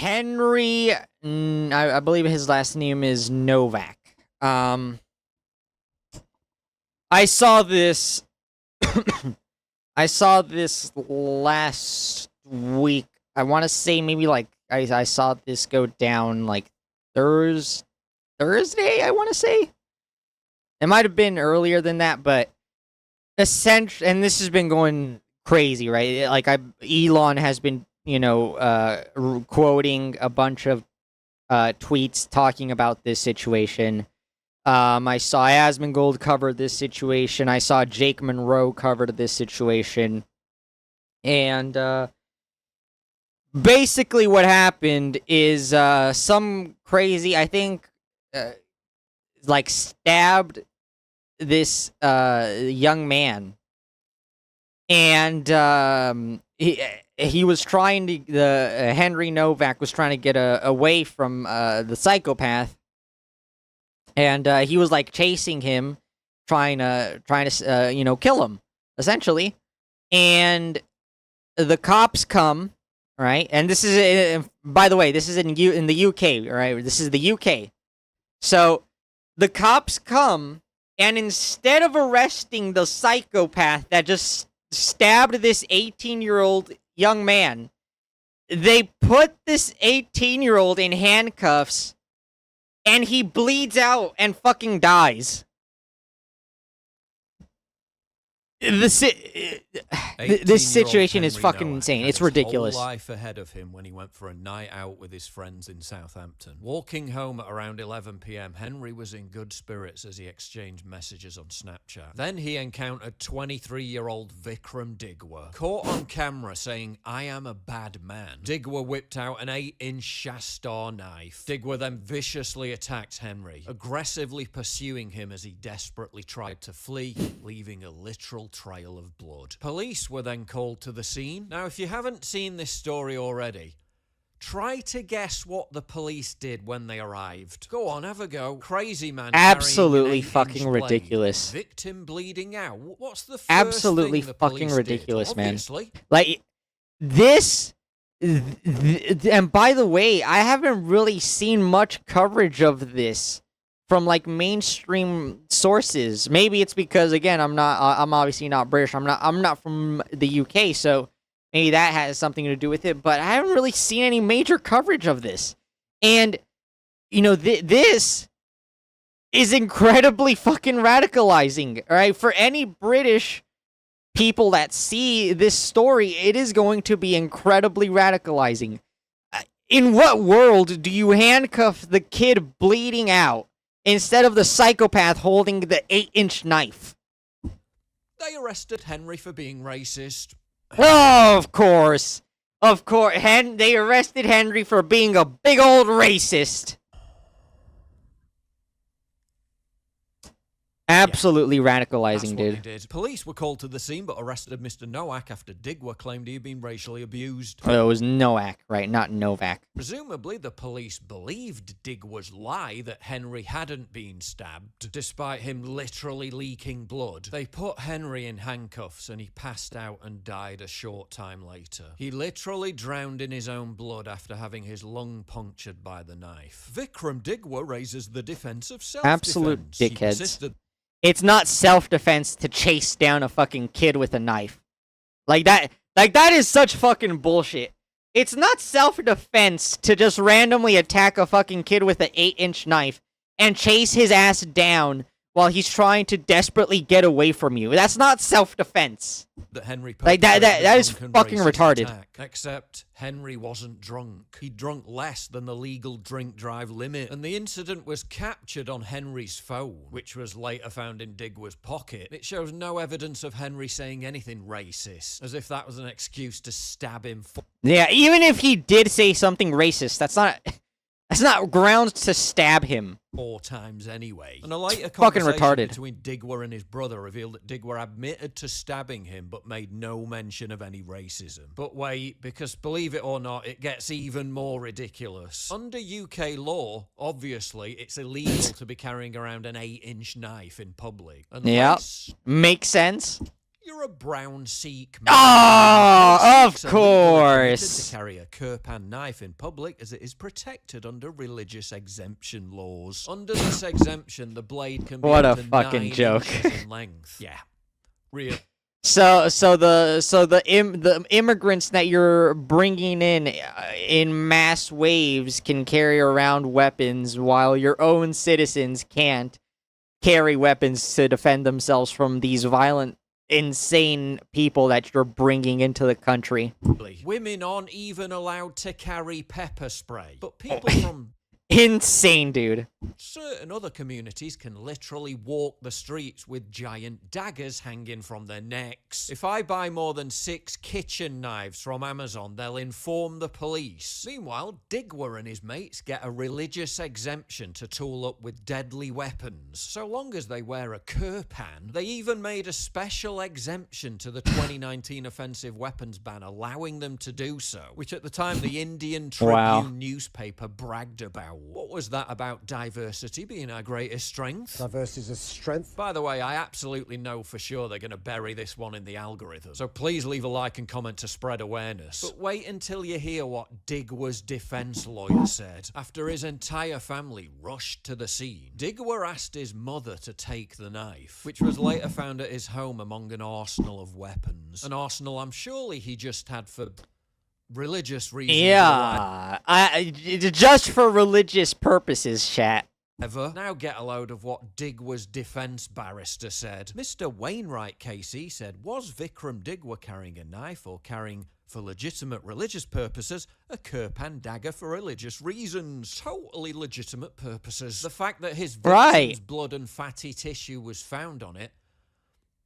Henry, I believe his last name is Nowak. I saw this. I saw this last week. I want to say maybe like I saw this go down like Thursday. I want to say it might have been earlier than that, but essentially, and this has been going crazy, right? Like Elon has been, quoting a bunch of tweets talking about this situation. I saw Asmongold cover this situation. I saw Jake Monroe covered this situation. And basically what happened is some crazy, I think, stabbed this young man. And he was trying to, Henry Nowak was trying to get away from the psychopath. And he was like chasing him, trying to kill him, essentially. And the cops come, right? And this is, by the way, this is in the UK, right? This is the UK. So the cops come, and instead of arresting the psychopath that just stabbed this 18-year-old young man, they put this 18-year-old in handcuffs. And he bleeds out and fucking dies. This situation is fucking insane. It's ridiculous. Whole life ahead of him when he went for a night out with his friends in Southampton. Walking home at around 11 p.m, Henry was in good spirits as he exchanged messages on Snapchat. Then he encountered 23-year-old Vikram Digwa, caught on camera saying, "I am a bad man." Digwa whipped out an 8-inch Shastar knife. Digwa then viciously attacked Henry, aggressively pursuing him as he desperately tried to flee, leaving a literal trail of blood. Police were then called to the scene. Now, if you haven't seen this story already, try to guess what the police did when they arrived. Go on, have a go. Crazy man. Absolutely fucking blade. Ridiculous. Victim bleeding out. What's the first absolutely thing the fucking police ridiculous, did? man. Obviously. Like this. And by the way, I haven't really seen much coverage of this from like mainstream sources. Maybe it's because again, I'm obviously not British. I'm not from the UK, so maybe that has something to do with it. But I haven't really seen any major coverage of this. And this is incredibly fucking radicalizing. All right, for any British people that see this story, it is going to be incredibly radicalizing. In what world do you handcuff the kid bleeding out instead of the psychopath holding the 8-inch knife? They arrested Henry for being racist. Oh, of course. Of course. They arrested Henry for being a big old racist. Absolutely radicalizing, dude. Police were called to the scene but arrested Mr. Nowak after Digwa claimed he had been racially abused. Oh, it was Nowak, right? Not Novak. Presumably, the police believed Digwa's lie that Henry hadn't been stabbed, despite him literally leaking blood. They put Henry in handcuffs and he passed out and died a short time later. He literally drowned in his own blood after having his lung punctured by the knife. Vikram Digwa raises the defense of self-defense. Absolute dickheads. It's not self-defense to chase down a fucking kid with a knife. Like that is such fucking bullshit. It's not self-defense to just randomly attack a fucking kid with an 8-inch knife and chase his ass down while he's trying to desperately get away from you. That's not self-defense. That Henry that is fucking retarded. Attack. Except Henry wasn't drunk. He drunk less than the legal drink-drive limit, and the incident was captured on Henry's phone, which was later found in Digwa's pocket. It shows no evidence of Henry saying anything racist, as if that was an excuse to stab him. Yeah, even if he did say something racist, that's not grounds to stab him. 4 times anyway. And a later fucking conversation retarded between Digwa and his brother revealed that Digwa admitted to stabbing him but made no mention of any racism. But wait, because believe it or not, it gets even more ridiculous. Under UK law, obviously, it's illegal to be carrying around an 8-inch knife in public. Yeah, makes sense. You're a brown Sikh man. Oh, of Sikhs are legally permitted course. to carry a kirpan knife in public as it is protected under religious exemption laws. Under this exemption, the blade can be What up a to fucking 9 joke. inches in length. Yeah. Real. So the immigrants that you're bringing in mass waves can carry around weapons, while your own citizens can't carry weapons to defend themselves from these violent, insane people that you're bringing into the country. Women aren't even allowed to carry pepper spray. But people from Insane, dude. certain other communities can literally walk the streets with giant daggers hanging from their necks. If I buy more than 6 kitchen knives from Amazon, they'll inform the police. Meanwhile, Digwa and his mates get a religious exemption to tool up with deadly weapons, so long as they wear a kirpan. They even made a special exemption to the 2019 offensive weapons ban, allowing them to do so, which at the time the Indian Tribune newspaper bragged about. What was that about diversity being our greatest strength? Diversity is a strength. By the way, I absolutely know for sure they're going to bury this one in the algorithm, so please leave a like and comment to spread awareness. But wait until you hear what Digwa's defense lawyer said. After his entire family rushed to the scene, Digwa asked his mother to take the knife, which was later found at his home among an arsenal of weapons. An arsenal I'm surely he just had for religious reasons. Yeah, just for religious purposes, chat. Now get a load of what Digwa's defense barrister said. Mr. Wainwright Casey said, was Vikram Digwa carrying a knife or carrying, for legitimate religious purposes, a kirpan dagger for religious reasons? Totally legitimate purposes. The fact that his victim's blood and fatty tissue was found on it,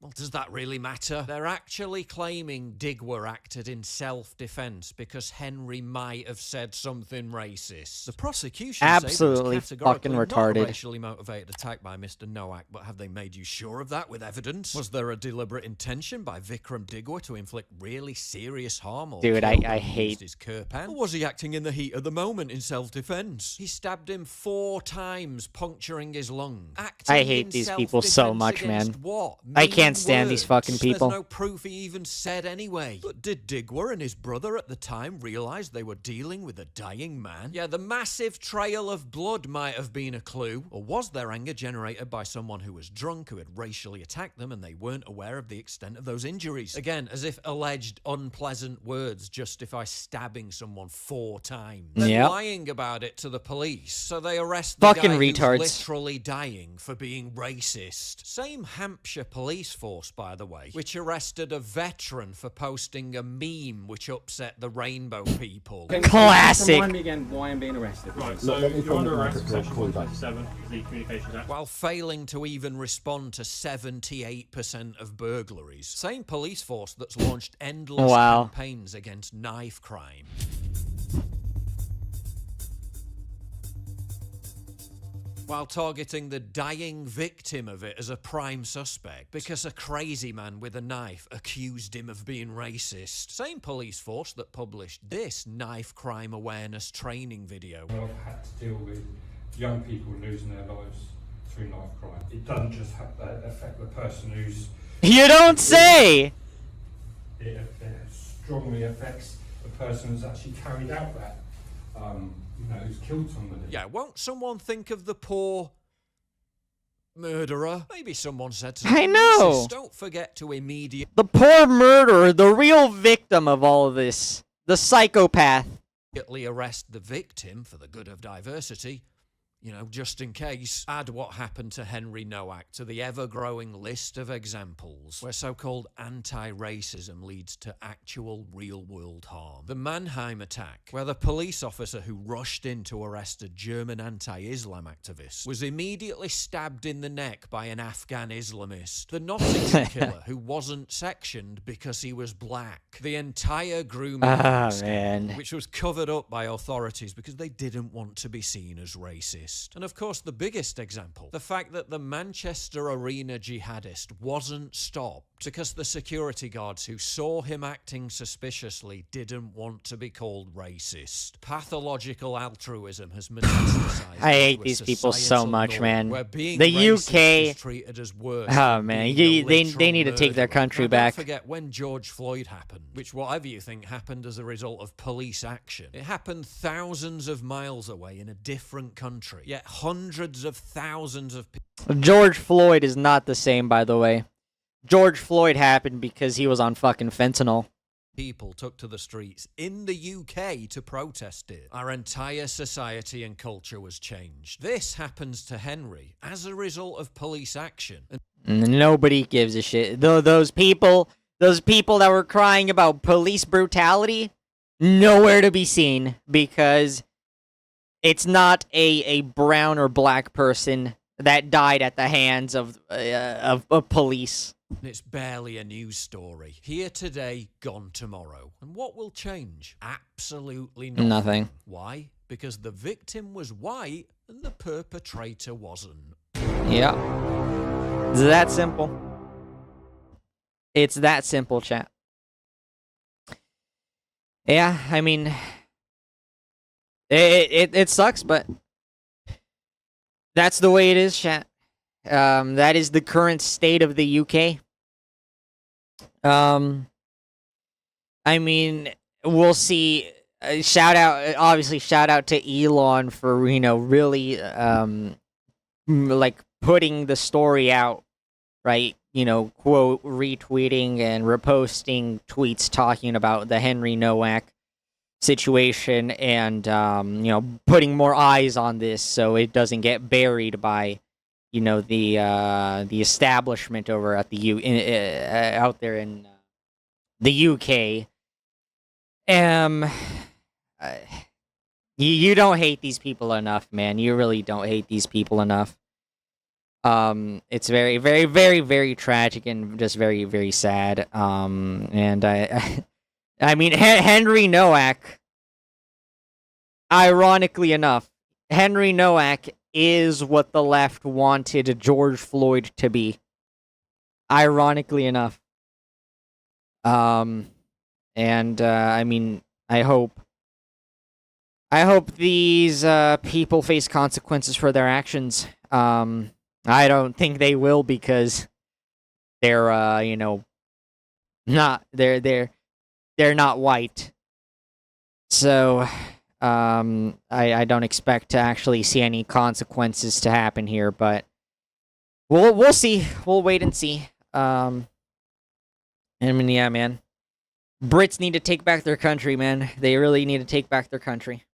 well, does that really matter? They're actually claiming Digwa acted in self-defense because Henry might have said something racist. The prosecution absolutely say there was fucking categorically retarded. not a racially motivated attack by Mr. Nowak, but have they made you sure of that with evidence? Was there a deliberate intention by Vikram Digwa to inflict really serious harm or Dude, kill I when he hate- used his kirpan? Or was he acting in the heat of the moment in self-defense? He stabbed him 4 times, puncturing his lung. I hate these people so much, man. What? I can't stand these fucking people. There's no proof he even said anyway. But did Digwa and his brother at the time realise they were dealing with a dying man? Yeah, the massive trail of blood might have been a clue. Or was their anger generated by someone who was drunk, who had racially attacked them, and they weren't aware of the extent of those injuries? Again, as if alleged unpleasant words justify stabbing someone 4 times. Then lying about it to the police. So they arrest the Fucking guy retards. who's literally dying for being racist. Same Hampshire police force, by the way, which arrested a veteran for posting a meme which upset the rainbow people. Classic. Remind me again why I'm being arrested. Right, so you're under arrest for section 127 of the Communications Act. While failing to even respond to 78% of burglaries. Same police force that's launched endless campaigns against knife crime. While targeting the dying victim of it as a prime suspect because a crazy man with a knife accused him of being racist. Same police force that published this knife crime awareness training video. I've had to deal with young people losing their lives through knife crime. It doesn't just affect the person who's... You don't say! It strongly affects the person who's actually carried out that, who's killed somebody. Yeah, won't someone think of the poor murderer? Maybe someone said to I know! Don't forget to immediately... The poor murderer, the real victim of all of this. The psychopath. arrest the victim for the good of diversity. You know, just in case, add what happened to Henry Nowak to the ever-growing list of examples where so-called anti-racism leads to actual real-world harm. The Mannheim attack, where the police officer who rushed in to arrest a German anti-Islam activist was immediately stabbed in the neck by an Afghan Islamist. The Nottingham killer who wasn't sectioned because he was black. The entire grooming scandal, which was covered up by authorities because they didn't want to be seen as racist. And of course, the biggest example, the fact that the Manchester Arena jihadist wasn't stopped because the security guards who saw him acting suspiciously didn't want to be called racist. Pathological altruism has metastasized. I hate into a these people so societal much, norm man. where being The racist UK is treated as worse Oh than man, being a they literal need to take their murderer. country Now, back. Don't forget when George Floyd happened, which whatever you think happened as a result of police action. It happened thousands of miles away in a different country, yet hundreds of thousands of people. George Floyd is not the same, by the way. George Floyd happened because he was on fucking fentanyl. People took to the streets in the UK to protest it. Our entire society and culture was changed. This happens to Henry as a result of police action. And Nobody gives a shit. Those people that were crying about police brutality, nowhere to be seen because it's not a brown or black person that died at the hands of police. it's barely a news story. Here today, gone tomorrow. And what will change? Absolutely nothing. Nothing. Why? Because the victim was white and the perpetrator wasn't. Yeah. It's that simple. It's that simple, chat. Yeah, I mean, it sucks, but that's the way it is, chat. That is the current state of the UK. I mean, we'll see. Shout out to Elon for, really, like putting the story out, right? Quote, retweeting and reposting tweets talking about the Henry Nowak situation and, putting more eyes on this so it doesn't get buried by, the establishment over at the out there in the UK. You don't hate these people enough, man. You really don't hate these people enough. It's very, very, very, very tragic and just very, very sad. And I mean, Henry Nowak, ironically enough, Henry Nowak is what the left wanted George Floyd to be. Ironically enough. And I mean, I hope these people face consequences for their actions. I don't think they will because they're not they're not white. So I don't expect to actually see any consequences to happen here, but we'll see. We'll wait and see. I mean, yeah, man. Brits need to take back their country, man. They really need to take back their country.